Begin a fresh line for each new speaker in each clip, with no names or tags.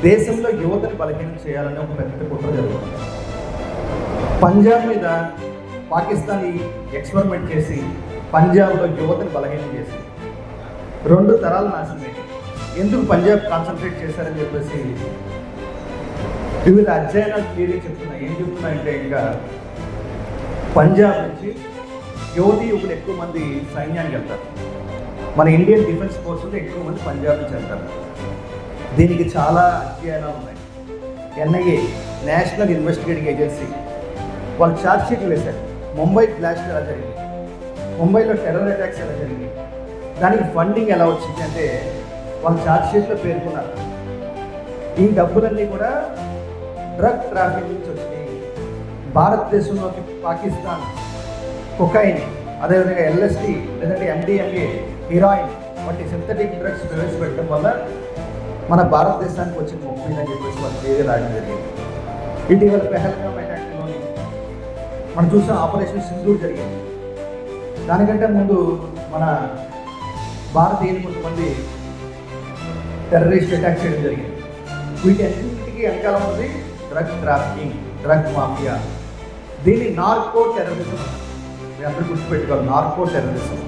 దేశంలో యువతను బలహీనం చేయాలనే ఒక పెద్ద కుట్ర జరుగుతుంది. పంజాబ్ మీద పాకిస్తాన్ ఎక్స్పెరిమెంట్ చేసి పంజాబ్లో యువతను బలహీనం చేసి 2 తరాలు నాశనమే. ఎందుకు పంజాబ్ కాన్సన్ట్రేట్ చేశారని చెప్పేసి వివిధ అధ్యయనాలు క్లియర్గా చెప్తున్నాయి. ఏం చెప్తున్నాయంటే, ఇంకా పంజాబ్ నుంచి యువకులు ఎక్కువ మంది సైన్యానికి వెళ్తారు. మన ఇండియన్ డిఫెన్స్ ఫోర్స్లో ఎక్కువ మంది పంజాబ్ నుంచి వెళ్తారు. దీనికి చాలా అధ్యయనాలు ఉన్నాయి. ఎన్ఐఏ, నేషనల్ ఇన్వెస్టిగేటింగ్ ఏజెన్సీ, వాళ్ళు ఛార్జ్ షీట్లు వేశారు. ముంబై బ్లాస్ట్ ఎలా జరిగింది, ముంబైలో టెర్రర్ అటాక్స్ ఎలా జరిగింది, దానికి ఫండింగ్ ఎలా వచ్చింది అంటే వాళ్ళు ఛార్జ్ షీట్లో పేర్కొన్నారు. ఈ డబ్బులన్నీ కూడా డ్రగ్ ట్రాఫిక్ నుంచి వచ్చినాయి. భారతదేశంలోకి పాకిస్తాన్ కొకైన్, అదేవిధంగా ఎల్ఎస్డి లేదంటే ఎండిఎంఏ, హీరాయిన్ వంటి సింథటిక్ డ్రగ్స్ ప్రవేశపెట్టడం వల్ల మన భారతదేశానికి వచ్చిన ముప్పై అని చెప్పేసి వాళ్ళు పేరు రాయడం జరిగింది. ఇటీవల పెహల్గాం అటాక్లోని మనం చూసిన ఆపరేషన్ సింధూర్ జరిగింది. దానికంటే ముందు మన భారతీయులు కొంతమంది టెర్రరిస్ట్ అటాక్ చేయడం జరిగింది. వీటన్నింటికి వెనకాల ఉంది డ్రగ్ ట్రాఫికింగ్, డ్రగ్ మాఫియా. దీన్ని నార్కో టెర్రరిజం మీ అందరూ గుర్తుపెట్టుకోవాలి. నార్కో టెర్రరిజం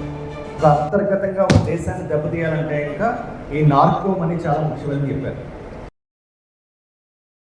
అంతర్గతంగా ఒక దేశాన్ని దెబ్బతీయాలంటే ఇంకా ఈ నార్కో మనీ చాలా ముఖ్యమని చెప్పారు.